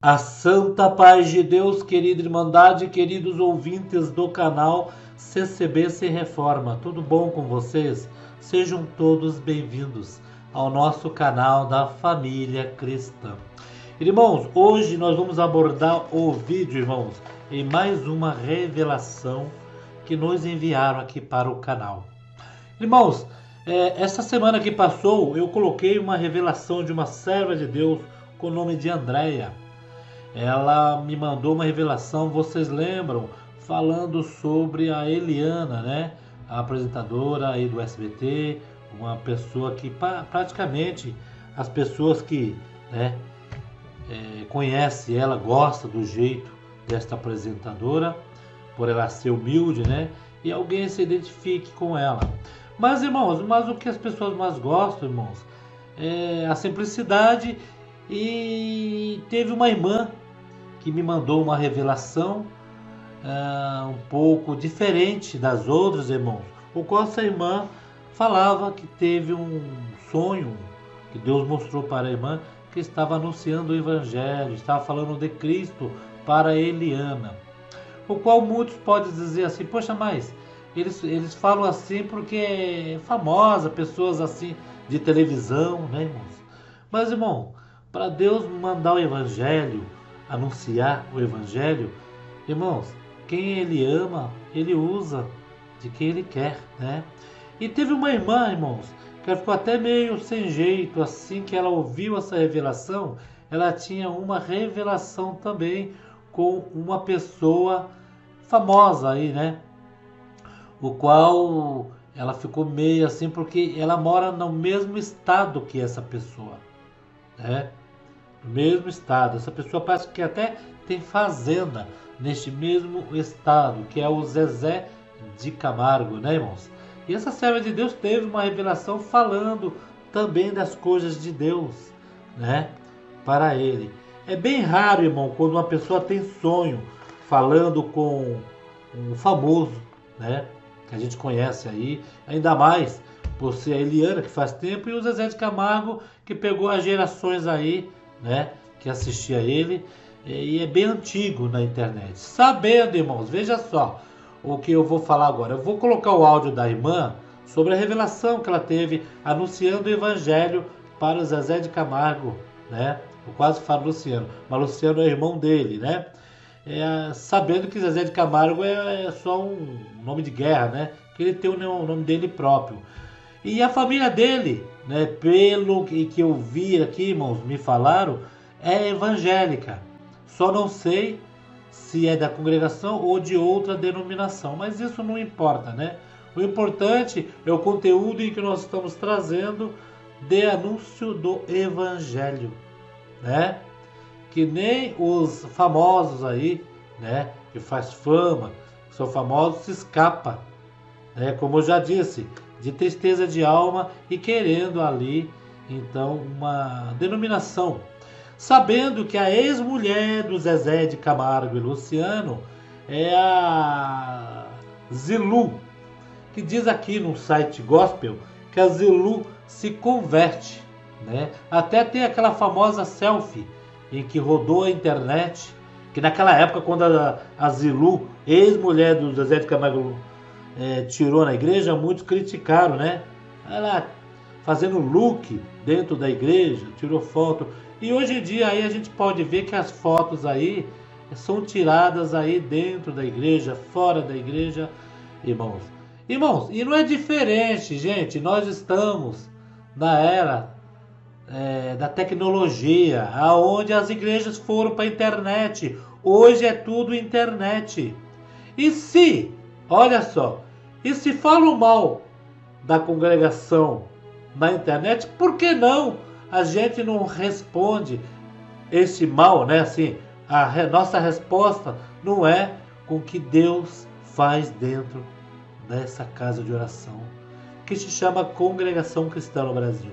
A santa paz de Deus, querida Irmandade, queridos ouvintes do canal CCB Sem Reforma, tudo bom com vocês? Sejam todos bem-vindos ao nosso canal da Família Cristã. Irmãos, hoje nós vamos abordar o vídeo, irmãos, em mais uma revelação que nos enviaram aqui para o canal. Irmãos, essa semana que passou eu coloquei uma revelação de uma serva de Deus com o nome de Andréia. Ela me mandou uma revelação, vocês lembram, falando sobre a Eliana, né? A apresentadora aí do SBT, uma pessoa que praticamente as pessoas que conhecem ela, gostam do jeito desta apresentadora, por ela ser humilde, né? E alguém se identifique com ela. Mas, irmãos, o que as pessoas mais gostam, irmãos, é a simplicidade. E teve uma irmã que me mandou uma revelação um pouco diferente das outras, irmãos. O qual essa irmã falava que teve um sonho que Deus mostrou para a irmã, que estava anunciando o Evangelho, estava falando de Cristo para Eliana. O qual muitos podem dizer assim, poxa, mas eles falam assim porque é famosa, pessoas assim de televisão, né, irmãos? Mas, irmão, para Deus mandar o Evangelho, anunciar o Evangelho, irmãos, quem Ele ama, Ele usa de quem Ele quer, né? E teve uma irmã, irmãos, que ela ficou até meio sem jeito, assim que ela ouviu essa revelação, ela tinha uma revelação também com uma pessoa famosa aí, né? O qual ela ficou meio assim, porque ela mora no mesmo estado que essa pessoa, né? No mesmo estado. Essa pessoa parece que até tem fazenda neste mesmo estado, que é o Zezé de Camargo, né, irmãos? E essa serva de Deus teve uma revelação falando também das coisas de Deus, né, para ele. É bem raro, irmão, quando uma pessoa tem sonho falando com um famoso, né, que a gente conhece aí, ainda mais por ser a Eliana, que faz tempo, e o Zezé de Camargo, que pegou as gerações aí, né, que assistia ele, e é bem antigo na internet. Sabendo, irmãos, veja só o que eu vou falar agora. Eu vou colocar o áudio da irmã sobre a revelação que ela teve anunciando o Evangelho para o Zezé de Camargo, né? Eu quase falo Luciano, mas Luciano é irmão dele, né? Sabendo que Zezé de Camargo é só um nome de guerra, né? Que ele tem o nome dele próprio. E a família dele, né, pelo que eu vi aqui, irmãos, me falaram, é evangélica. Só não sei se é da congregação ou de outra denominação, mas isso não importa, né? O importante é o conteúdo em que nós estamos trazendo de anúncio do Evangelho, né? Que nem os famosos aí, né, que faz fama, que são famosos, se escapa, né? Como eu já disse, de tristeza de alma e querendo ali, então, uma denominação. Sabendo que a ex-mulher do Zezé de Camargo e Luciano é a Zilu, que diz aqui no site Gospel que a Zilu se converte, né? Até tem aquela famosa selfie em que rodou a internet, que naquela época, quando a Zilu, ex-mulher do Zezé de Camargo, tirou na igreja, muitos criticaram, né? Ela fazendo look dentro da igreja, tirou foto. E hoje em dia aí a gente pode ver que as fotos aí são tiradas aí dentro da igreja, fora da igreja, irmãos. Irmãos, e não é diferente, gente. Nós estamos na era da tecnologia, aonde as igrejas foram para a internet. Hoje é tudo internet. E se, olha só, e se falam mal da congregação na internet, por que não a gente não responde esse mal, né? Assim, nossa resposta não é com o que Deus faz dentro dessa casa de oração, que se chama Congregação Cristã no Brasil,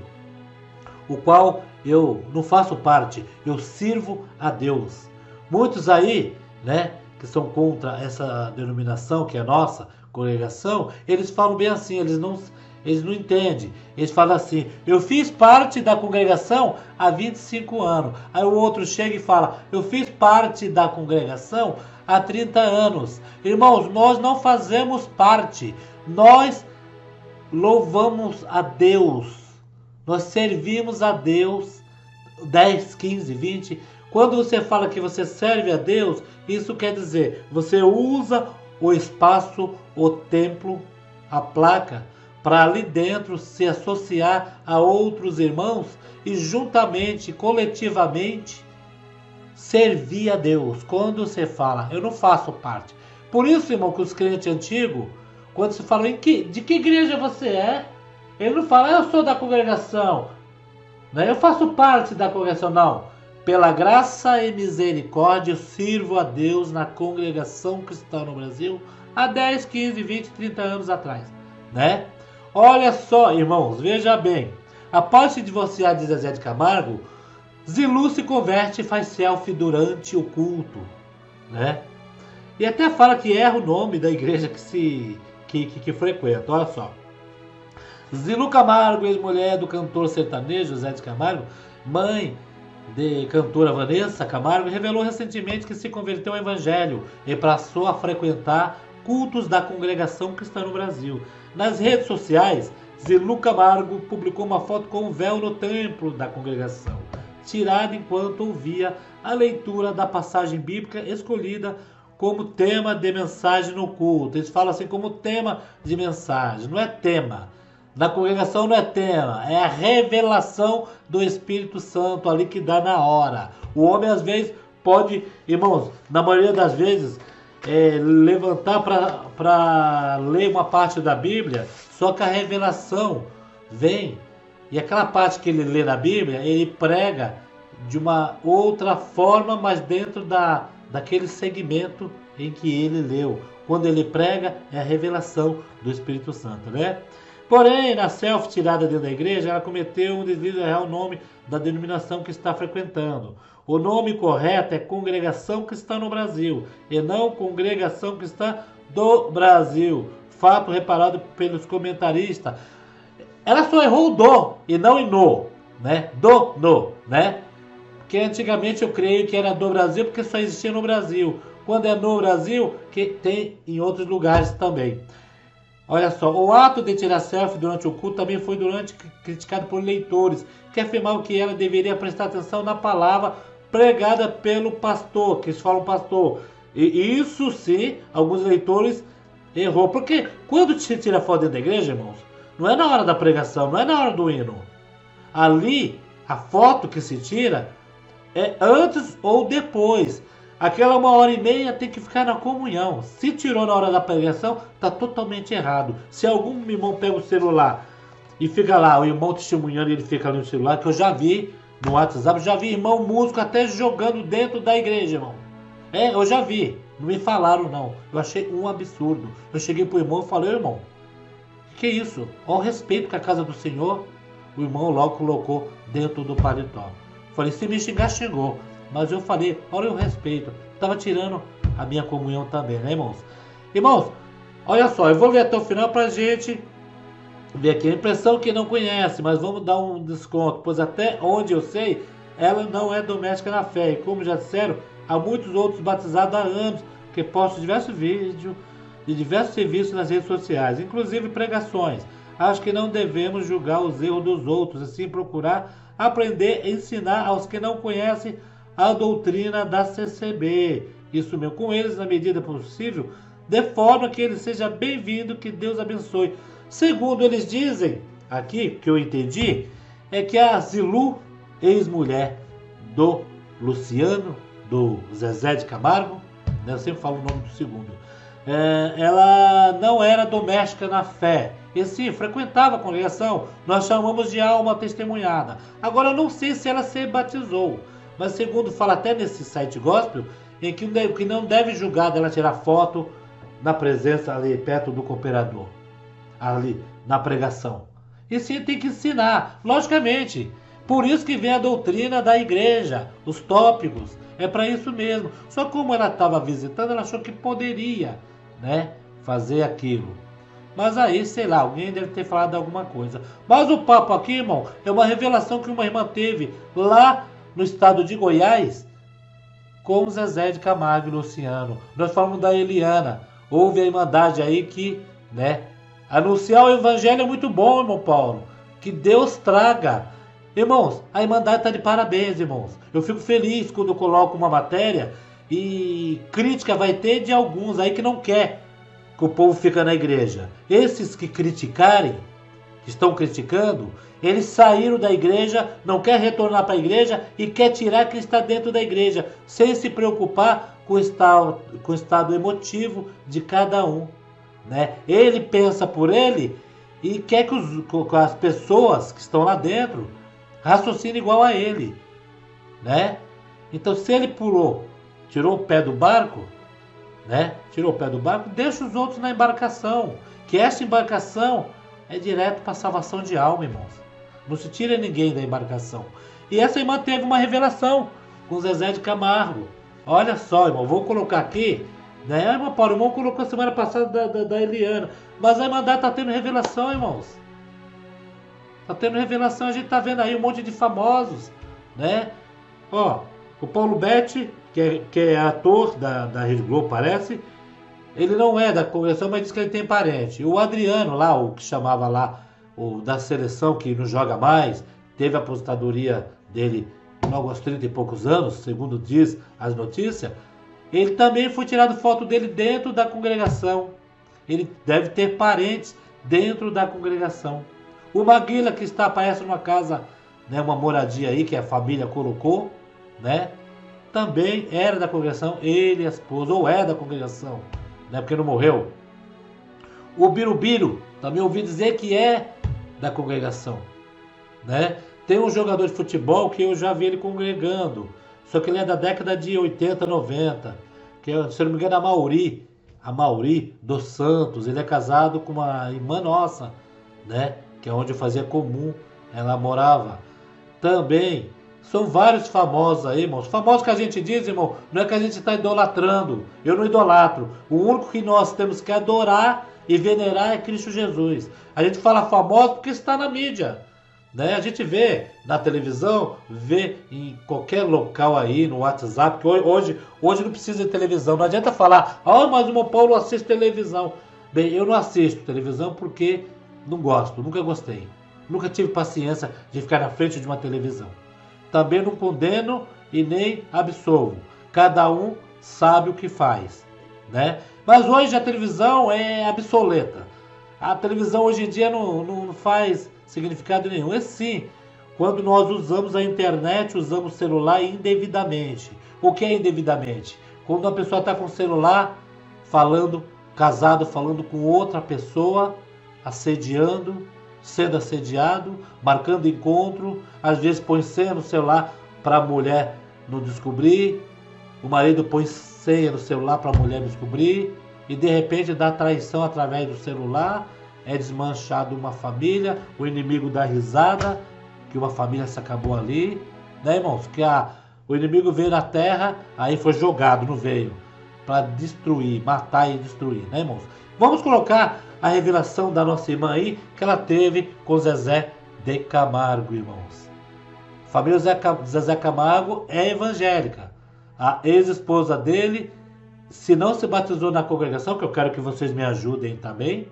o qual eu não faço parte, eu sirvo a Deus. Muitos aí, né, que são contra essa denominação, que é a nossa congregação, eles falam bem assim, eles não Eles não entendem. Eles falam assim, eu fiz parte da congregação há 25 anos. Aí o outro chega e fala, eu fiz parte da congregação há 30 anos. Irmãos, nós não fazemos parte. Nós louvamos a Deus. Nós servimos a Deus 10, 15, 20. Quando você fala que você serve a Deus, isso quer dizer, você usa o espaço, o templo, a placa, para ali dentro se associar a outros irmãos e juntamente, coletivamente, servir a Deus. Quando você fala, eu não faço parte. Por isso, irmão, que os crentes antigos, quando se fala, de que igreja você é? Ele não fala, eu sou da congregação, né? Eu faço parte da congregação, não. Pela graça e misericórdia, eu sirvo a Deus na congregação cristã no Brasil há 10, 15, 20, 30 anos atrás, né? Olha só, irmãos, veja bem. Após se divorciar de Zezé de Camargo, Zilu se converte e faz selfie durante o culto, né? E até fala que erra o nome da igreja que frequenta. Olha só. Zilu Camargo, ex-mulher do cantor sertanejo Zezé de Camargo, mãe de cantora Vanessa Camargo, revelou recentemente que se converteu ao evangelho e passou a frequentar cultos da congregação cristã no Brasil. Nas redes sociais, Zilu Camargo publicou uma foto com um véu no templo da congregação, tirada enquanto ouvia a leitura da passagem bíblica escolhida como tema de mensagem no culto. Eles falam assim como tema de mensagem, não é tema. Na congregação não é tema, é a revelação do Espírito Santo ali que dá na hora. O homem às vezes pode, irmãos, na maioria das vezes, levantar para ler uma parte da Bíblia, só que a revelação vem, e aquela parte que ele lê na Bíblia, ele prega de uma outra forma, mas dentro daquele segmento em que ele leu. Quando ele prega, é a revelação do Espírito Santo, né? Porém, na selfie tirada dentro da igreja, ela cometeu um deslize de errar o nome da denominação que está frequentando. O nome correto é Congregação Cristã no Brasil, e não Congregação Cristã do Brasil. Fato reparado pelos comentaristas. Ela só errou o do e não o no, né? No, né? Porque antigamente eu creio que era do Brasil porque só existia no Brasil. Quando é no Brasil, que tem em outros lugares também. Olha só, o ato de tirar selfie durante o culto também foi criticado por leitores, que afirmavam que ela deveria prestar atenção na palavra pregada pelo pastor, que eles falam pastor. E isso sim, alguns leitores errou. Porque quando se tira foto dentro da igreja, irmãos, não é na hora da pregação, não é na hora do hino. Ali, a foto que se tira é antes ou depois. Aquela 1h30 tem que ficar na comunhão. Se tirou na hora da pregação, está totalmente errado. Se algum irmão pega o celular e fica lá, o irmão testemunhando e ele fica ali no celular, que eu já vi no WhatsApp, já vi irmão músico até jogando dentro da igreja, irmão. Eu já vi. Não me falaram, não. Eu achei um absurdo. Eu cheguei pro irmão e falei, irmão, que é isso? Olha o respeito com a casa do Senhor. O irmão logo colocou dentro do paletó. Falei, se me xingar, xingou. Mas eu falei, olha o respeito. Estava tirando a minha comunhão também, né, irmãos? Irmãos, olha só, eu vou ver até o final pra gente ver aqui. A impressão que não conhece, mas vamos dar um desconto, pois até onde eu sei, ela não é doméstica na fé. E como já disseram, há muitos outros batizados há anos que postam diversos vídeos de diversos serviços nas redes sociais, inclusive pregações. Acho que não devemos julgar os erros dos outros, assim procurar aprender e ensinar aos que não conhecem a doutrina da CCB. Isso mesmo, com eles na medida possível, de forma que ele seja bem-vindo, que Deus abençoe. Segundo eles dizem, aqui, que eu entendi, é que a Zilu, ex-mulher do Luciano, do Zezé de Camargo, né, eu sempre falo o nome do segundo, ela não era doméstica na fé, e sim, frequentava a congregação, nós chamamos de alma testemunhada. Agora eu não sei se ela se batizou, mas segundo fala até nesse site gospel, em que não deve julgar dela tirar foto na presença ali perto do cooperador, ali na pregação. E sim, tem que ensinar, logicamente. Por isso que vem a doutrina da igreja, os tópicos, é para isso mesmo. Só como ela estava visitando, ela achou que poderia, né, fazer aquilo. Mas aí, sei lá, alguém deve ter falado alguma coisa. Mas o papo aqui, irmão, é uma revelação que uma irmã teve lá no estado de Goiás com o Zezé de Camargo e Luciano. Nós falamos da Eliana. Houve a irmandade aí que, né? Anunciar o evangelho é muito bom, irmão Paulo. Que Deus traga. Irmãos, a irmandade está de parabéns, irmãos. Eu fico feliz quando eu coloco uma matéria e crítica vai ter de alguns aí que não quer que o povo fica na igreja. Esses que criticarem, que estão criticando, eles saíram da igreja, não quer retornar para a igreja e quer tirar quem está dentro da igreja, sem se preocupar com o estado emotivo de cada um, né? Ele pensa por ele e quer que as pessoas que estão lá dentro raciocinem igual a ele, né? Então, se ele tirou o pé do barco, né? Tirou o pé do barco, deixa os outros na embarcação, que essa embarcação é direto para a salvação de alma, irmãos. Não se tira ninguém da embarcação. E essa irmã teve uma revelação com Zezé de Camargo. Olha só, irmão, vou colocar aqui, né? A irmã Paulo, o irmão colocou semana passada da Eliana. Mas a irmandade está tendo revelação, irmãos. Está tendo revelação, a gente está vendo aí um monte de famosos, né? Ó, o Paulo Betti, que é ator da Rede Globo, parece. Ele não é da congregação, mas diz que ele tem parente. O Adriano lá, o que chamava lá, o da seleção, que não joga mais, teve a aposentadoria dele logo aos 30 e poucos anos, segundo diz as notícias. Ele também foi tirado foto dele dentro da congregação. Ele deve ter parentes dentro da congregação. O Maguila, que aparece numa casa, né, uma moradia aí que a família colocou, né? Também era da congregação, ele e a esposa, ou é da congregação, né? Porque não morreu. O Birubiru, também ouvi dizer que é da congregação, né? Tem um jogador de futebol que eu já vi ele congregando, só que ele é da década de 80, 90, que é, se não me engano, a Mauri dos Santos. Ele é casado com uma irmã nossa, né? Que é onde eu fazia comum, ela morava. Também são vários famosos aí, irmãos. Famosos que a gente diz, irmão, não é que a gente está idolatrando. Eu não idolatro. O único que nós temos que adorar e venerar é Cristo Jesus. A gente fala famoso porque está na mídia, né? A gente vê na televisão, vê em qualquer local aí, no WhatsApp, que hoje não precisa de televisão. Não adianta falar, mas o irmão Paulo assiste televisão. Bem, eu não assisto televisão porque não gosto, nunca gostei. Nunca tive paciência de ficar na frente de uma televisão. Também não condeno e nem absolvo. Cada um sabe o que faz, né? Mas hoje a televisão é obsoleta. A televisão hoje em dia não faz significado nenhum. É sim, quando nós usamos a internet, usamos o celular indevidamente. O que é indevidamente? Quando uma pessoa está com o celular falando, casado, falando com outra pessoa, assediando, sendo assediado, marcando encontro, às vezes põe senha no celular para a mulher não descobrir, o marido põe senha no celular para a mulher descobrir, e de repente dá traição através do celular, é desmanchado uma família, o inimigo dá risada, que uma família se acabou ali, né, irmãos? Que o inimigo veio na terra, aí foi jogado, não veio, para destruir, matar e destruir, né, irmãos? Vamos colocar a revelação da nossa irmã aí, que ela teve com Zezé de Camargo, irmãos. A família Zezé Camargo é evangélica. A ex-esposa dele, se não se batizou na congregação, que eu quero que vocês me ajudem também,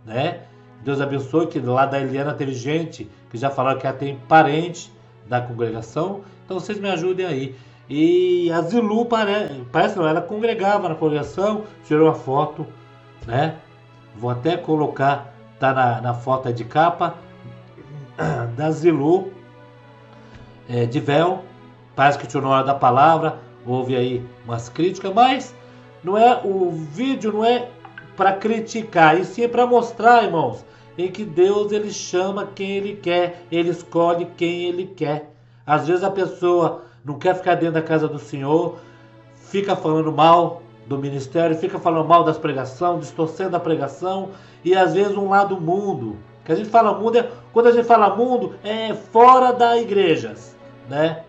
né? Deus abençoe, que lá da Eliana teve gente que já falaram que ela tem parente da congregação, então vocês me ajudem aí. E a Zilu parece não, ela congregava na congregação, tirou a foto, né? Vou até colocar, tá na foto de capa, da Zilu, de véu. Parece que tirou na hora da palavra, houve aí umas críticas, mas não é, o vídeo não é para criticar, e sim para mostrar, irmãos, em que Deus ele chama quem ele quer, ele escolhe quem ele quer. Às vezes a pessoa não quer ficar dentro da casa do Senhor, fica falando mal do ministério, fica falando mal das pregações, distorcendo a pregação, e às vezes um lado mundo, que a gente fala mundo, quando a gente fala mundo, é fora das igrejas, né?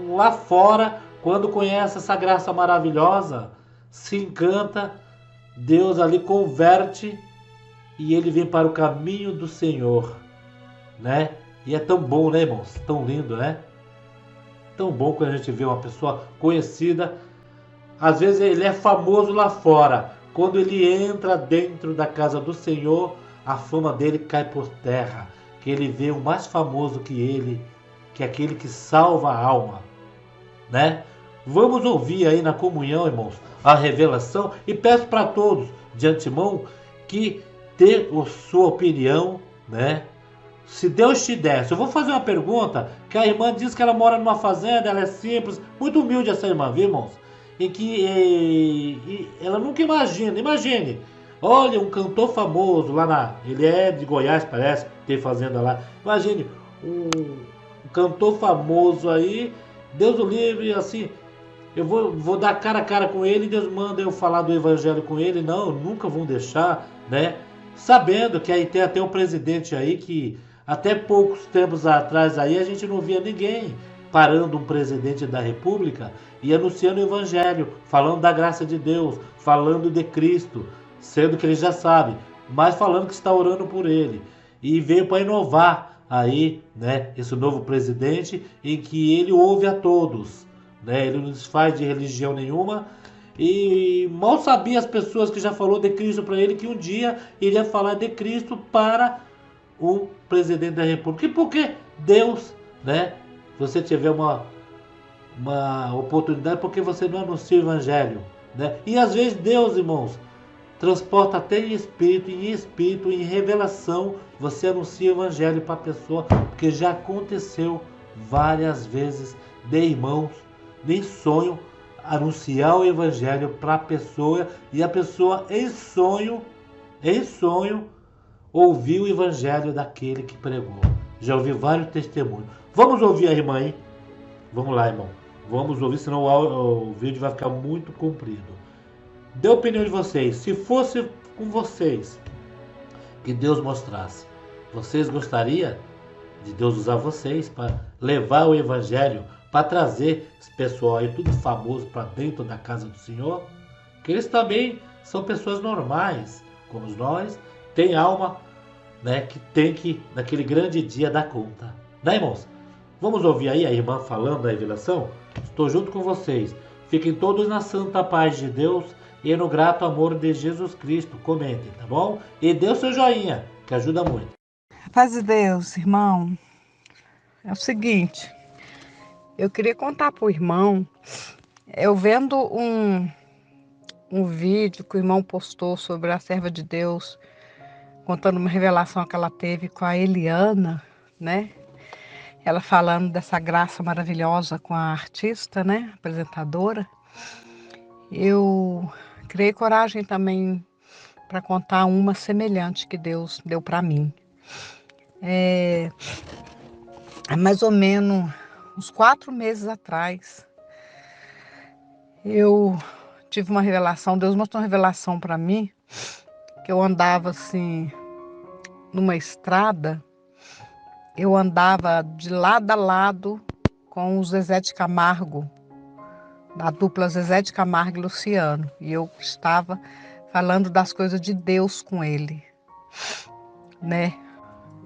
Lá fora, quando conhece essa graça maravilhosa, se encanta, Deus ali converte e ele vem para o caminho do Senhor, né? E é tão bom, né, irmãos? Tão lindo, né? Tão bom quando a gente vê uma pessoa conhecida. Às vezes ele é famoso lá fora. Quando ele entra dentro da casa do Senhor, a fama dele cai por terra. Que ele vê o mais famoso que ele, que é aquele que salva a alma, né? Vamos ouvir aí na comunhão, irmãos, a revelação, e peço para todos de antemão que dê a sua opinião, né? Se Deus te desse, eu vou fazer uma pergunta, que a irmã diz que ela mora numa fazenda, ela é simples, muito humilde essa irmã, viu, irmãos? Em que ela nunca imagine, olha, um cantor famoso lá ele é de Goiás, parece, tem fazenda lá. Imagine, um cantor famoso aí, Deus o livre, assim, eu vou dar cara a cara com ele, Deus manda eu falar do evangelho com ele. Não, nunca vão deixar, né? Sabendo que aí tem até um presidente aí que até poucos tempos atrás aí a gente não via ninguém parando um presidente da república e anunciando o evangelho, falando da graça de Deus, falando de Cristo, sendo que ele já sabe, mas falando que está orando por ele. E veio para inovar aí, né, esse novo presidente, em que ele ouve a todos, né? Ele não desfaz de religião nenhuma. E mal sabia as pessoas que já falou de Cristo para ele que um dia iria falar de Cristo para o presidente da República. E por que Deus, né? Você tiver uma oportunidade, porque você não anuncia o evangelho, né? E às vezes Deus, irmãos, transporta até em espírito, em revelação, você anuncia o evangelho para a pessoa, porque já aconteceu várias vezes de irmãos em sonho anunciar o evangelho para a pessoa e a pessoa em sonho ouvir o evangelho daquele que pregou. Já ouvi vários testemunhos. Vamos ouvir a irmã, hein? Vamos lá, irmão. Vamos ouvir, senão o vídeo vai ficar muito comprido. Dê a opinião de vocês. Se fosse com vocês que Deus mostrasse, vocês gostariam de Deus usar vocês para levar o evangelho, para trazer esse pessoal aí tudo famoso para dentro da casa do Senhor? Que eles também são pessoas normais, como nós, tem alma, né, que tem que naquele grande dia dar conta, né, irmãos? Vamos ouvir aí a irmã falando da revelação? Estou junto com vocês. Fiquem todos na santa paz de Deus e no grato amor de Jesus Cristo. Comentem, tá bom? E dê o seu joinha, que ajuda muito. Paz de Deus, irmão. É o seguinte, eu queria contar para o irmão, eu vendo um vídeo que o irmão postou sobre a serva de Deus, contando uma revelação que ela teve com a Eliana, né? Ela falando dessa graça maravilhosa com a artista, né? Apresentadora. Eu criei coragem também para contar uma semelhante que Deus deu para mim. Há mais ou menos uns 4 meses atrás, eu tive uma revelação, Deus mostrou uma revelação para mim, que eu andava assim, numa estrada, eu andava de lado a lado com o Zezé de Camargo, da dupla Zezé de Camargo e Luciano, e eu estava falando das coisas de Deus com ele, né?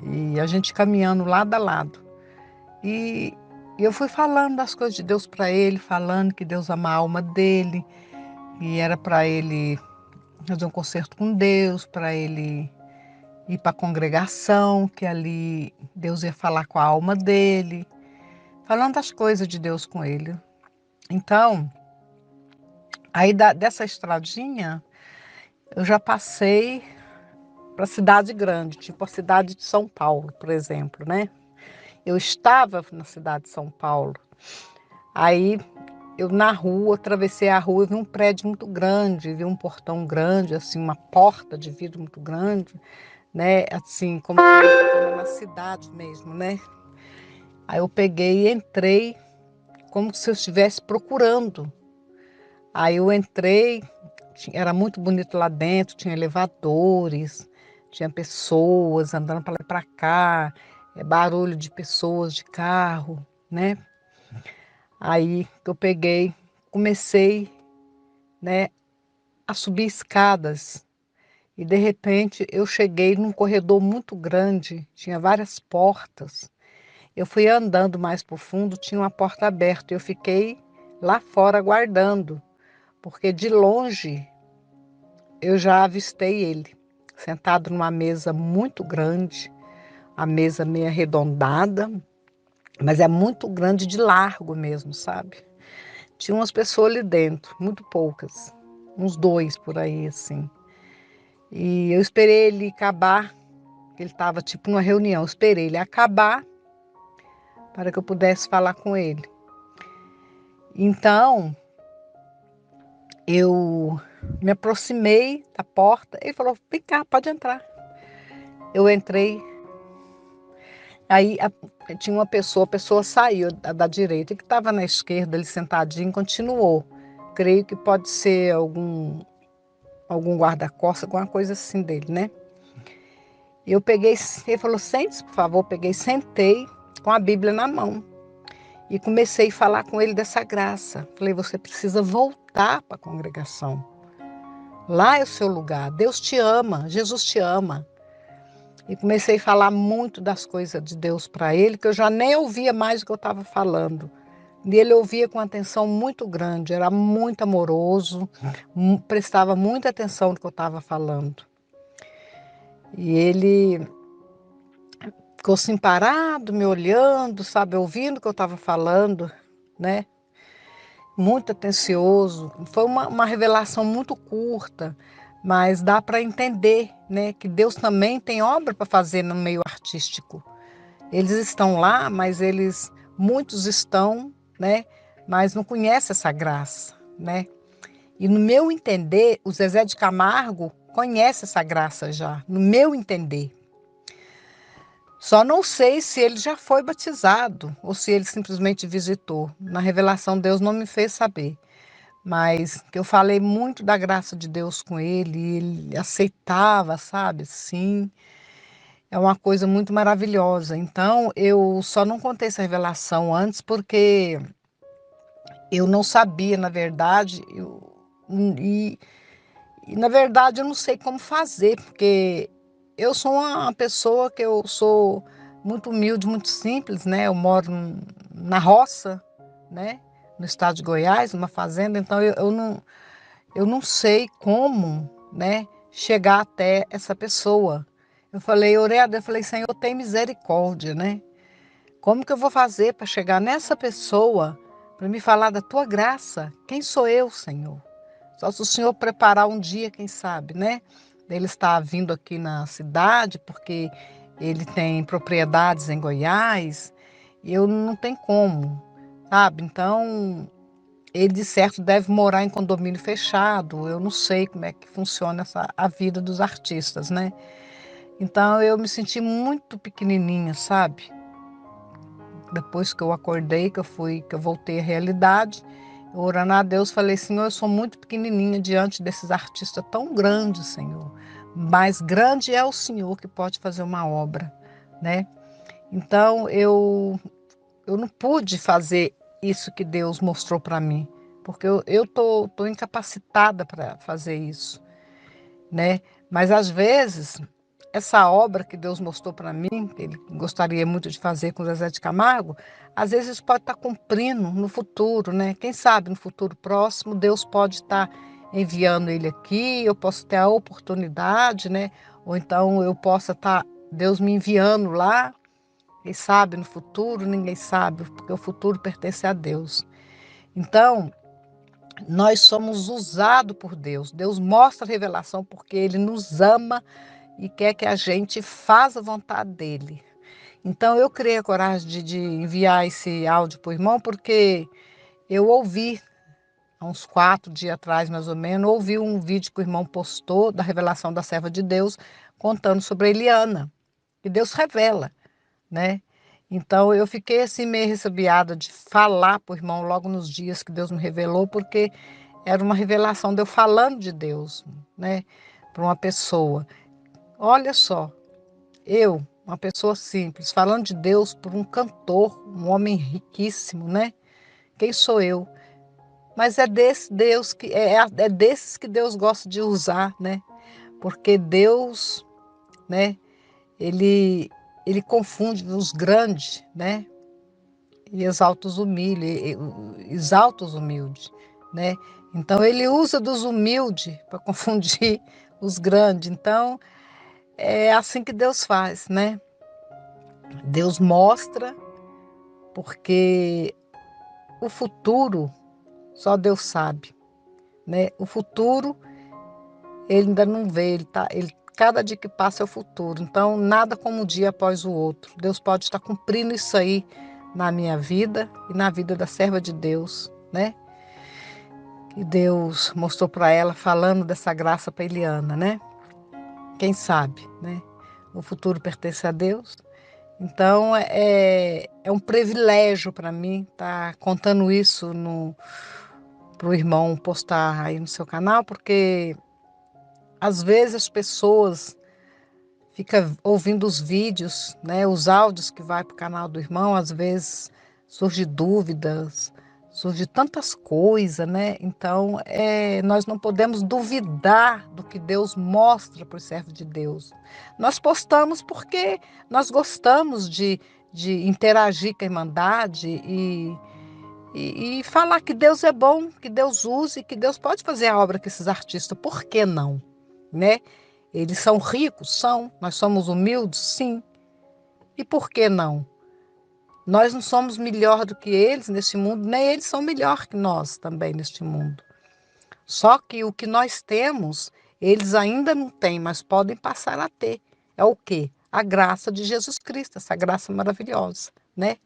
E a gente caminhando lado a lado. E eu fui falando das coisas de Deus para ele, falando que Deus ama a alma dele, e era para ele fazer um concerto com Deus, para ele ir para a congregação, que ali Deus ia falar com a alma dele, falando das coisas de Deus com ele. Então, aí dessa estradinha, eu já passei para cidade grande, tipo a cidade de São Paulo, por exemplo, né? Eu estava na cidade de São Paulo, aí eu na rua, atravessei a rua e vi um prédio muito grande, vi um portão grande, assim, uma porta de vidro muito grande, né? Assim, como na cidade mesmo, né? Aí eu peguei e entrei como se eu estivesse procurando. Aí eu entrei, era muito bonito lá dentro, tinha elevadores, tinha pessoas andando para lá e para cá, barulho de pessoas, de carro, né? Aí eu peguei, comecei, né, a subir escadas. e de repente eu cheguei num corredor muito grande, tinha várias portas. Eu fui andando mais para o fundo, tinha uma porta aberta, eu fiquei lá fora aguardando, porque de longe eu já avistei ele, sentado numa mesa muito grande, a mesa meio arredondada, mas é muito grande de largo mesmo, sabe? Tinha umas pessoas ali dentro, muito poucas, uns dois por aí, assim. E eu esperei ele acabar, ele estava tipo numa reunião, eu esperei ele acabar para que eu pudesse falar com ele. Então, eu me aproximei da porta, ele falou, vem cá, pode entrar. Eu entrei, aí tinha uma pessoa, a pessoa saiu da direita, que estava na esquerda, ele sentadinho, continuou. Creio que pode ser algum guarda-costas, alguma coisa assim dele, né? Eu peguei, ele falou, sente-se, por favor, eu peguei, sentei com a Bíblia na mão e comecei a falar com ele dessa graça. Falei, você precisa voltar para a congregação. Lá é o seu lugar, Deus te ama, Jesus te ama. E comecei a falar muito das coisas de Deus para ele, que eu já nem ouvia mais o que eu estava falando. E ele ouvia com atenção muito grande, era muito amoroso, prestava muita atenção no que eu estava falando. E ele ficou assim parado, me olhando, sabe, ouvindo o que eu estava falando, né? Muito atencioso. Foi uma revelação muito curta, mas dá para entender, né, que Deus também tem obra para fazer no meio artístico. Eles estão lá, mas muitos estão, né, mas não conhecem essa graça, né? E no meu entender, o Zezé de Camargo conhece essa graça já, no meu entender. Só não sei se ele já foi batizado ou se ele simplesmente visitou. Na revelação, Deus não me fez saber. Mas que eu falei muito da graça de Deus com ele, ele aceitava, sabe? Sim, é uma coisa muito maravilhosa. Então, eu só não contei essa revelação antes porque eu não sabia, na verdade, e, e na verdade eu não sei como fazer, porque eu sou uma pessoa que eu sou muito humilde, muito simples, né? Eu moro na roça, né? No estado de Goiás, numa fazenda, então eu não sei como, né, chegar até essa pessoa. Eu falei, orei a Deus, eu falei, Senhor, tem misericórdia, né? Como que eu vou fazer para chegar nessa pessoa, para me falar da tua graça? Quem sou eu, Senhor? Só se o Senhor preparar um dia, quem sabe, né? Ele está vindo aqui na cidade, porque ele tem propriedades em Goiás, e eu não tenho como, sabe? Então, ele de certo deve morar em condomínio fechado. Eu não sei como é que funciona a vida dos artistas, né? Então eu me senti muito pequenininha, sabe? Depois que eu acordei, que eu voltei à realidade, eu orando a Deus, falei, Senhor, eu sou muito pequenininha diante desses artistas tão grandes, Senhor. Mas grande é o Senhor que pode fazer uma obra, né? Então eu não pude fazer isso que Deus mostrou para mim, porque eu tô incapacitada para fazer isso, né? Mas às vezes essa obra que Deus mostrou para mim, que Ele gostaria muito de fazer com Zezé de Camargo, às vezes pode estar cumprindo no futuro, né? Quem sabe no futuro próximo Deus pode estar enviando ele aqui, eu posso ter a oportunidade, né? Ou então eu possa estar Deus me enviando lá. Quem sabe no futuro, ninguém sabe, porque o futuro pertence a Deus. Então, nós somos usados por Deus. Deus mostra a revelação porque Ele nos ama e quer que a gente faça a vontade dEle. Então, eu criei a coragem de enviar esse áudio para o irmão porque eu ouvi, há uns 4 dias atrás, mais ou menos, ouvi um vídeo que o irmão postou da revelação da serva de Deus, contando sobre a Eliana, que Deus revela, né? Então eu fiquei assim meio ressabiada de falar para o irmão logo nos dias que Deus me revelou, porque era uma revelação de eu falando de Deus, né, para uma pessoa. Olha só, eu, uma pessoa simples, falando de Deus por um cantor, um homem riquíssimo, né? Quem sou eu? Mas é desse Deus que é desses que Deus gosta de usar, né? porque Deus, né, ele confunde os grandes, né, e exalta os humildes, exalta os humildes, né? Então ele usa dos humildes para confundir os grandes. Então é assim que Deus faz, né? Deus mostra, porque o futuro só Deus sabe, né? O futuro ele ainda não vê, cada dia que passa é o futuro. Então nada como um dia após o outro. Deus pode estar cumprindo isso aí na minha vida e na vida da serva de Deus, né? Que Deus mostrou para ela, falando dessa graça para Eliana, né? Quem sabe, né? O futuro pertence a Deus. Então é um privilégio para mim estar contando isso para o irmão postar aí no seu canal, porque às vezes as pessoas ficam ouvindo os vídeos, né? Os áudios que vai para o canal do irmão, às vezes surgem dúvidas, surge tantas coisas, né? Então, nós não podemos duvidar do que Deus mostra para os servos de Deus. Nós postamos porque nós gostamos de interagir com a Irmandade e falar que Deus é bom, que Deus use, que Deus pode fazer a obra com esses artistas. Por que não? Né? Eles são ricos? São. Nós somos humildes? Sim. E por que não? Nós não somos melhor do que eles neste mundo, nem eles são melhor que nós também neste mundo. Só que o que nós temos, eles ainda não têm, mas podem passar a ter. É o quê? A graça de Jesus Cristo, essa graça maravilhosa, né?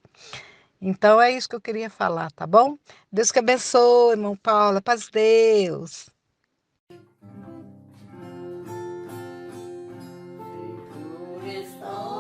Então é isso que eu queria falar, tá bom? Deus que abençoe, irmão Paulo. Paz de Deus. Estou